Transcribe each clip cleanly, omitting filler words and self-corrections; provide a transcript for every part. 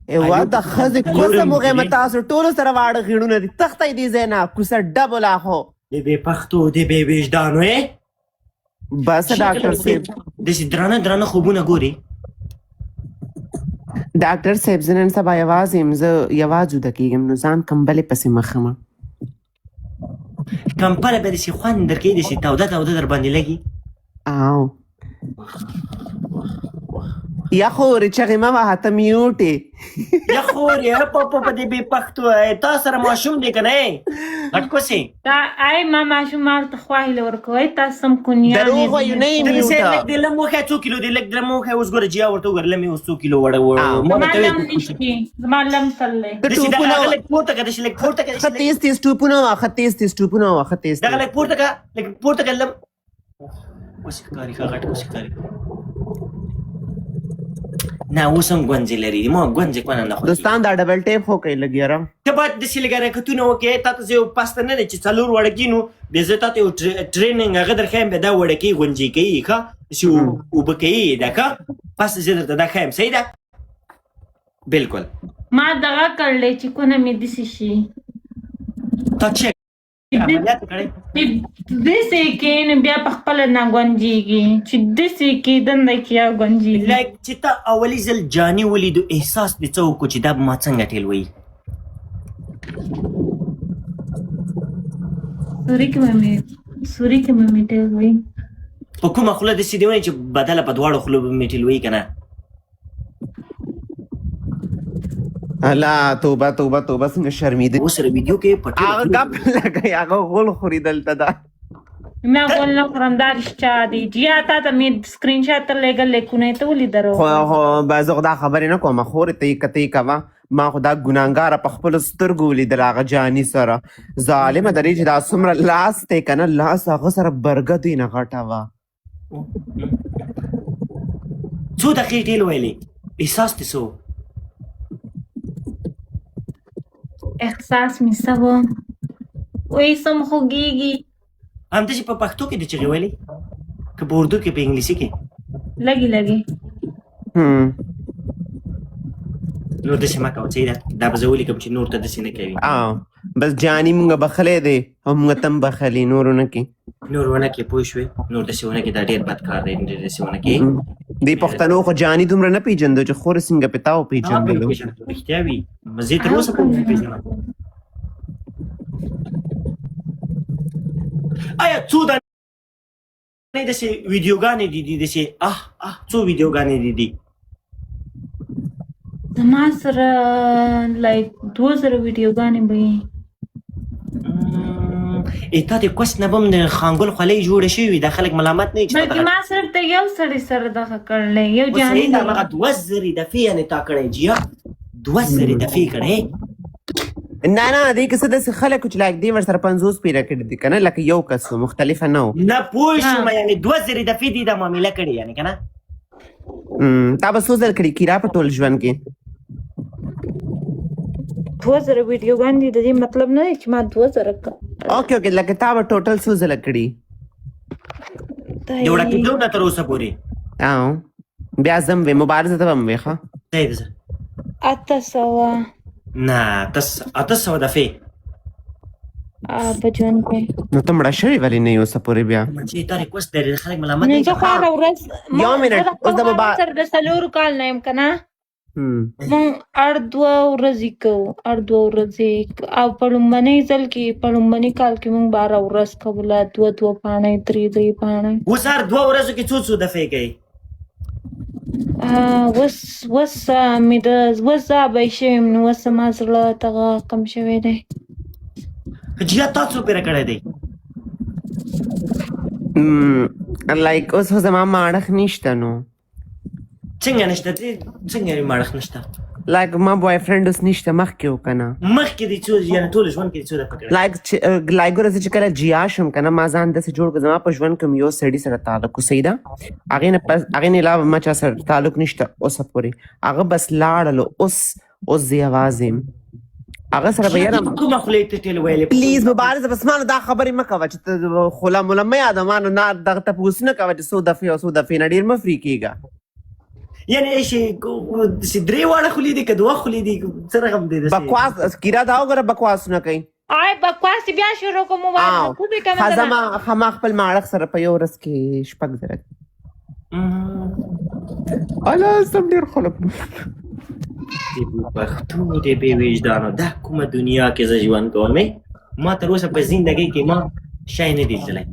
وا د ښځې کوڅه مو غیمه تاسو ټولو سره واړه غېړونه دي تختی دې ځای نه کوڅه ډبل اخو د بې پښتو د بې وجدانو بس ډاکټر صاحب داسې درانه خوبونه ګوري. ډاکټر صاحب زه نن سبا یوازې یم زه یوازې وده کېږم نو ځان کمبلې پسې مخمه کمپله به داسې خوند درکوي داسې توده در باندې لګي او یا خورې چغې مه وهه ته میوټې یا خورې په دې بې پښتو تا سره ماشوم دی که نه غټ کوسې ای ما ماشوم مال ته خواهیله ورکوئ تاسو هم کنیان دروغ وایو نه یې لږ میوټه د لم وښیه 2 کیلو دی لږ د لم وښیه اوس ګوره جیا ورته وګوره لم یې اوس 2 کیلو زما لم نشتي زما لم تللی لږ پورته که داسې لږ پورته که ښه تیز ټوپونه واخه تیز ټوپونه واخه تیز دغه لږ پورته که لم اوس ښکاري ښه غټ اوس ښکاري نه اوس هم ګونځې لري ما ګونځې کونه نه خوښېږي دوستان دا ډبل ټیپ خو کوي لږ یاره ته باید داسې لږ حرکتونه وکړې تا ته زه یو پاسته نه دی چې 4 وړکي نو بیا زه تا ته یو ټریننګ هغه درښیم بیا دا وړکۍ غونجې کوي ښه داسې اوبه کوي دا ښه پاسته زه درته دا ښیم صحیح ده بلکل ما دغه کړلی چې کونه مې داسې شي تا چک عملیات کړی داسې کې نو بیا په خپله نه ګونجېږي چې داسې کې دنده کې یا ګونجېږي لایک چې تا اولي ځل جاني ولیدو احساس دې څه وکړو چې دا به ما څنګه ټیلوي سوري کې مې ټیلوي په کومه خوله داسې دی ونی چې بدله په دواړو خولو به مې ټیلوي که نه الله توبه څنګه شرمېده اوس سره ویډیو کې په هغه ګپ لګوي هغه غول خوري دلته ده ما غول نه خورم دا رښتیا دی جیا تا ته مې سکرین شاټ درلېږلی کونی ته ولیدرو خو زه خو دا خبرې نه کوم خورې ته یې کته یې کوه ما خو دا ګناهګاره په خپلو سترګو ولیدل هغه جاني سره ظالمه درې چې دا څومره لاس دی که نه لاس هغه سره برګه دوی نه غټه وه څو دقیقې ټیل ویلې احساس دې څه احساس مې څه و وایي سم خوږېږي همداسې په پښتو کې دې چغې ویلې که په اردو کې په انګلیسي کې لګي نور داسې مه کوه صحیح ده دا به زه ولیکم چې نور ته داسې نه کوي بس جاني مونږ بخلی دی او مونږ ته هم بخلي نور ونه کې نور ونه کې پوه شوې نور داسې ونه کې دا ډېر بد کار دی ډېر داسې ونه کې دې پښتنو خو جاني دومره نه پیژندو چې خور څنګه په تا وپېژندلو رښتیا وي زه تر اوسه پورې نه پېژنم آیا څو دانې داسې ویډیوګانې دي داسې څو ویډیوګانې دي زما سره لایک 2000 ویډیوګانې به وي تا د کوس نه به هم د خانګل خولۍ جوړه شوې وي دا خلک ملامت نه وي بلکې ما صرف د یو سړي سره دغه کړلی یو جاني دا هغه 2000 دفعې یعنې تا کړی جیا 2000 دفعې کړی نه دې کې څه داسې خلک چې لایک دې ورسره 50 پیره کړي دي که نه لکه یو کس مختلفه نه و نه پوه شوم یعنې 2000 دفعې دې دا معامله کړې یعنې که نه تا به څو ځل کړي کیرا په ټول ژوند کې 2000 ویډیوګانې د دې مطلب نه دی چې ما 2000 اوکې لکه تا به ټوټل څو ځله کړي جوړه کېدو نه تر اوسه پورې بیا زم وې مبارز ته به هم وې ښه 800 نه 800 دفعې په ژوند کې نو ته مړه شوې ولې نه یې اوسه پورې بیا چې تا ریکوست لري خلک ملامت نه زه خو هره ورځ یو منټ اوس د سره د 4 کال نه یم که نه مونږ 2 ورځې کوو 2 ورځې او په لومبنۍ ځل کې په لومبني کال کې مونږ 12 ورځ کوله 2 پاڼې 3 پاڼې اوس هر 2 ورځو کې څو دفعې کوي وس مې د وس زابی شوی یم نو وس ما زړه دغه کم شوی دی جیا تا څو پیره کړی دی لایک اوس خو زما ماړخ نشته نو څنګه نشته څنګه ماړخ نشته لایک ما بوای فرند اوس نشته مخکې و که نه مخکې دې څو یعنې ټول ژوند کې څو دفعه کړی لایک ګوره زه چې کله جیا شم که نه ما ځان داسې جوړ کړه زما په ژوند کې یو سړي سره تعلق و صحیح ده هغې نه علاوه ما چا سره تعلق نشته اوسه پورې هغه بس لاړلو اوس زه یوازې یم هغه سره به یاره کومه خولۍ ته ټیل ویلې پلیز مبارز بس ما دا خبرې مه کوه چې ته خوله موله مه یاده ما نو نه دغه تپوس نه کوه چې څو دفعې او څو دفعې نه ډېر مه فري کېږه یعنی شي درې واړه خولې دي که دوه خولې دي څه رقم دی داسې بکواس کیرا دا وګوره بکواسونه کوي آی بکواس بیا شروع کوم مبارز خو به کوم خما خپل ماړخ سره په یو ورځ کې شپږ زره الا سم ډیر خلک پښتو دې بې وجدانو دا کومه دنیا کې زه ژوند کوم ما تر اوسه په زندګۍ کې ما شی نه دی لیدلی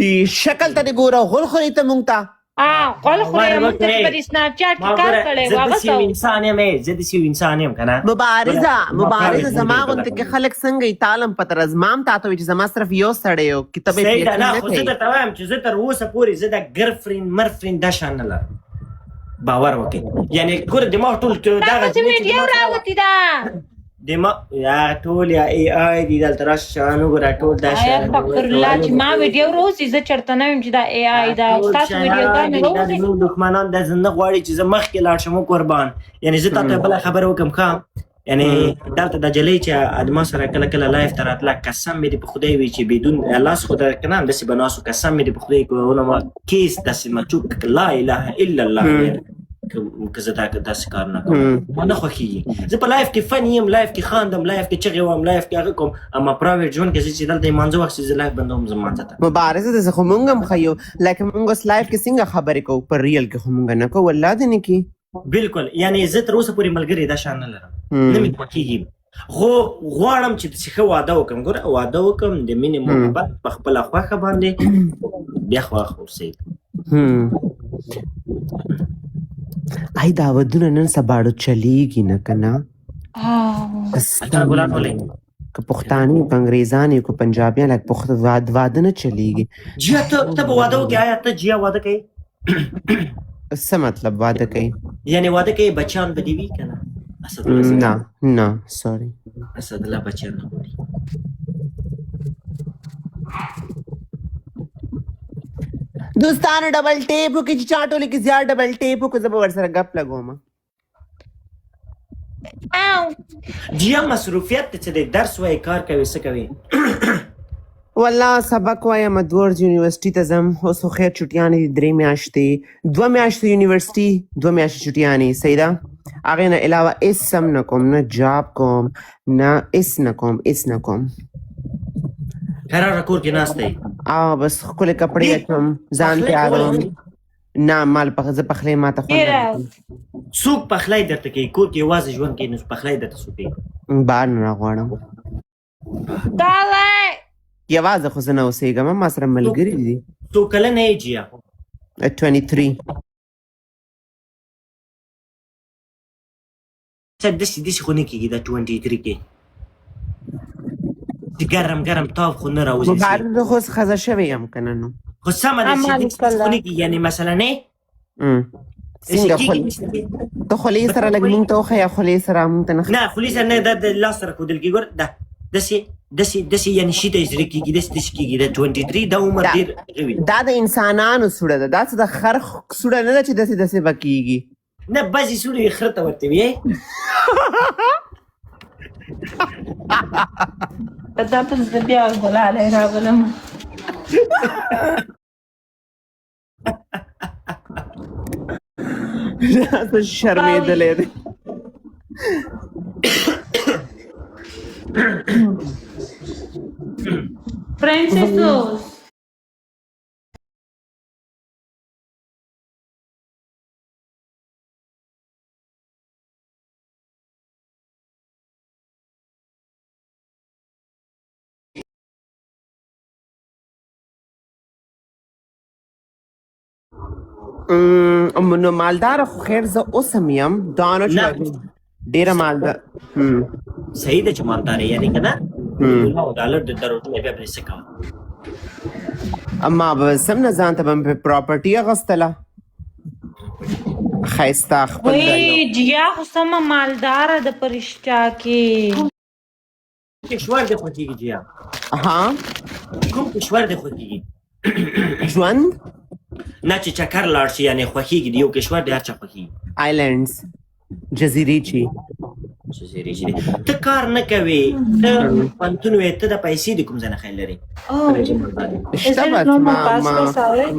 دی شکل ته دې ګوره غول خورې ته مونږ ته قول خورې مونږ ته په سناپ چاټ کې کار کړی واپس زه انسان یم زه داسې یو انسان یم که نه مبارزه زما غوندې کې خلک څنګه یې تعلم پته زمام تا ته وایي چې زما صرف یو سړی یو کتاب یې صحیح ده نه خو زه درته وایم چې زه تر اوسه پورې زه د ګرفرینډ مرفرینډ دا شان نه لرم باور وکړئ یعنی ګوره دماغ ټول دا چې ویډیو راوتی ده دماغ یا ټول یا ای آی دي دلته راشه شان وګوره ټول دا شان استغفرالله چې ما ویډیو روزي زه چېرته نه ویم چې دا ای آی دا ستاسو ویډیوګانې روزي نور دښمنان دا زه نه غواړي چې زه مخکې لاړ شم قربان یعنی زه تاته بله خبره وکړم ښه یعنی دلته د جلۍ چې ادما سره کله کله لایف ته راتله قسم مې دې په خدای وي چې بدون لاس خو در که نه همداسې به ناست قسم مې دې په خدای ونما کیس داسې مچوک لا اله الا الله که زه داسې کار نه کوم ما نه خوښېږي زه په لایف کې فن یم لایف کې خاندم لایف کې چغې وایم لایف کې هغه کوم اما پرایویټ ژوند کې چې دلته لمانځه وخت چې زه لایف بندوم زه مانځه ته مبارزه داسې خو مونږ هم ښیو لکه مونږ اوس لایف کې څنګه خبرې کوو په ریل کې خو مونږ نه کوو والله دې نه کي بالکل یعنی زه تر اوسه پورې ملګري دا شان نه لرم نه مې خوښېږي خو غواړم چې داسې ښه واده وکړم ګوره واده وکړم د مینې محبت په خپله خوښه باندې بیا خواښ اوسئ ای دا ودونه نن سباړو چلیږي نه که نه که پښتاني که انګریزاني که پنجابیان لکه واده نه چلیږي جیا ته به واده وکړې آیا ته جیا واده کوې څه مطلب واده کوي یعنی واده کوي بچیان به دې وي که نه نه سوري اسدالله بچیان نه غواړي دوستانو ډبل ټیپ وکړي چې چا ټولې کې زیات ډبل ټیپ وکړو زه به ورسره ګپ لګوم جیا مصروفیت ته څه دی درس وایې کار کوې څه کوې والله سبق وایم ادورډ یونیورسټي ته ځم اوس خو خیر چټیانې دي 3 میاشتې 2 میاشتې یونیورسټي 2 میاشتې چټیانې صحیح ده هغې نه علاوه هېڅ هم نه کوم نه جاب کوم نه هېڅ نه کوم قراره کور کې ناست دی بس ښکلې کپړې اچوم ځان تیاروم نه مال زه پخلی ما ته خوند څوک پخلی درته کوي کور کې یوازې ژوند کوي نو پخلی درته څوک کوي بار نه راغواړم یوازې خو زه نه اوسېږم ما سره ملګري دي څو کلنه یې جیا 23 داسې خو نه کېږي دا 23 کې چې ګرم تاو خو نه راوځي مبارز خو اوس ښځه شوې یم که نه نو خو سمه ده چې داسې خو نه کېږي یعنې مثلا نه څنګه ته خولې سره لږ مونږ ته وښیه خولې سره مونږ ته نه خولې سره نه دا د لاس سره ښودل کېږي ګوره دا داسې یعنې شي ته یې زړه کېږي داسې کېږي دا 23 دا عمر ډېر غوي دا د انسانانو سوړه ده دا څه د خر سوړه نه ده چې داسې به کېږي نه بعضې سوړې یې خره ته ورته وي دا ته زه بیا ګلالی راغلم ته شرمېدلی دی Francesos. نو مالدار خو خیر زه اوس هم یم دا نه چې ډېره مالدار صحیح ده چې مالدار یې یعنې که نه $1 د دروټونه بیا به دې څه کوه اما به سم نه ځان ته به مې پراپرټي اخیستله ښایسته خپل وایي جیا خو سمه مالداره ده په رښتیا کې کشور دې خوښېږي جیا کوم کشور دې خوښېږي ژوند نه چې چکر لاړ شي یعنې خوښېږي د یو کشور د هر چا خوښېږي آیلینډز جزیرې چې ته کار نه کوې ته پوهنتون وې ته د پیسې د کوم ځای نه خیال لرې شته بس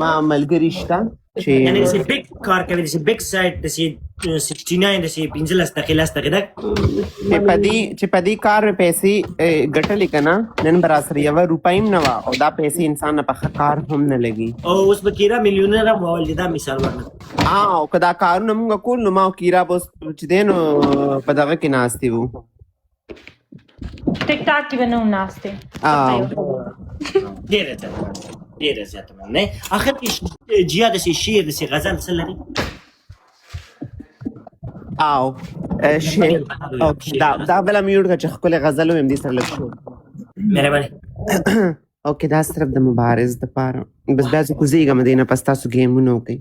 ما ملګري شته یعنې داسې بیګ کار کوي داسې بیګ سایډ داسې 69 داسې 15 دقیقې 10 دقیقې ده چې په دې کار مې پیسې ګټلې که نه نن به راسره یوه روپۍ هم نه وه او دا پیسې انسان نه په ښه کار هم نه لګي او اوس به کیرا میلیونر هم وول دا مثال ورنه او که دا کارونه مونږ کول نو ما او کیرا به اوس چې دی نو په دغه کې ناستې وو ټیک ټاک کې به نه وو ناستې ډېره زیاته مننه آخر کې جیا داسې شعر داسې غزل څه لري او شعر دا بله مې وړکه چې ښکلې غزل ویم دې سره لږ شو مهرباني اوکې دا صرف د مبارز دپاره بس بیا زه کوزېږم دې نه پس تاسو ګیمونه وکئ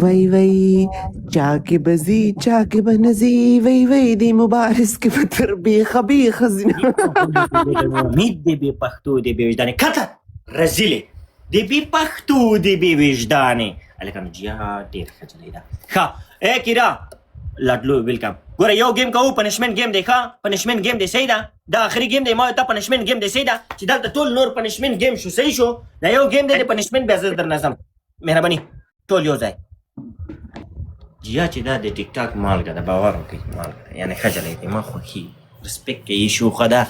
وای وای چا کې بزي چا کې بنزي وای وای دی مبارز کې به تر بیخه بیخه ځینه امید دی بې پښتو دی بې وجدانې کته رزیلې دی بې پښتو دی بې وجدانې هلکانو جیا ډېر ښه جلۍ ده ښه ای کیرا لاډلو ویلکم ګوره یو گیم کوو پنشمنټ گیم دی ښه پنشمنټ گیم دی صحیح ده دا آخري گیم دی ما ته پنشمنټ گیم دی صحیح ده چې دلته ټول نور پنشمنټ گیم شو صحیح شو دا یو گیم دی د پنشمنټ بیا زه درنه ځم مهرباني ټول یو ځای جیا چې دا د ټیک ټاک مالګه ده باور وکړئ مالګه ده یعنې ښه جلۍ دی ما خوښي رسپیکټ کوي شوخه ده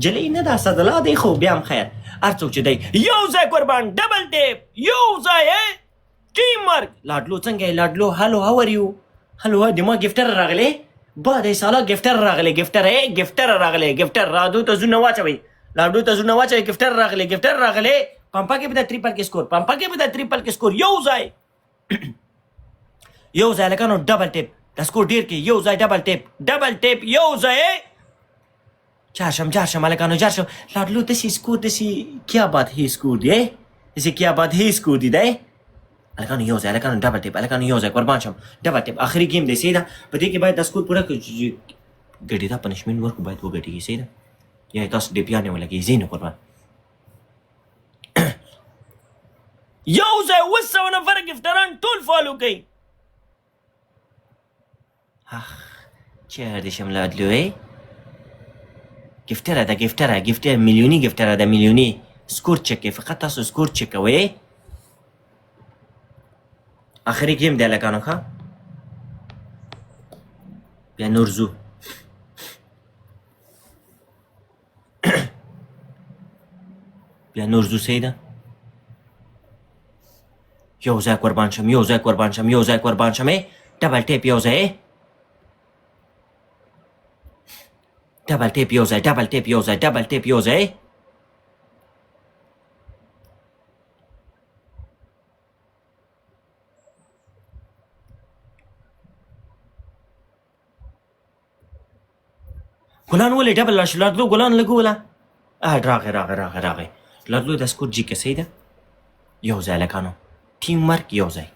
جلۍ نه ده سدلا دی خو بیا هم خیر هر څوک چې دی یو ځای قربان ډبل ټیپ یو ځای ټیم ورک لاډلو څنګه یې لاډلو هلو هاور یو هلو د ما ګفټر راغلی با د سالا ګفټر راغلی ګفټر راغلی ګفټر رادو ته زونه واچوئ لاډو ته زونه واچوئ ګفټر راغلی پمپا کې به د ټریپل کې سکور یو ځای لکانو ډبل ټیپ د سکور ډیر کې یو ځای ډبل ټیپ یو ځای چارشم لکانو چارشم لاډلو داسې سکور داسې کیا بات هی سکور دی دی الکانو یو ځای الکانو ډبل ټیپ الکانو یو ځای قربان شم ډبل ټیپ آخري گیم دی صحیح ده په دې کې باید د سکور پوره ګټي دا پنشمنټ ورکو باید وګټي صحیح ده یا تاسو ډیپیانې ولګي زینو قربان یو ځای 200 نفر ګفټران ټول فالو کوي چیرې شم لاډلو ګفټره میلیوني ګفټره ده میلیوني سکور چک کوي فقط تاسو سکور چک کوئ آخري گیم دی لکانو ښه بیا نور زو صحیح ده یو ځای قربان شم ډبل ټیپ یو ځای ګلان ولې ډبل لاړ شو لاډلو ګلان لګوله راغی لاډلو د سکور جي که صحیح ده یو ځای لکانو ټیم ورک یو ځای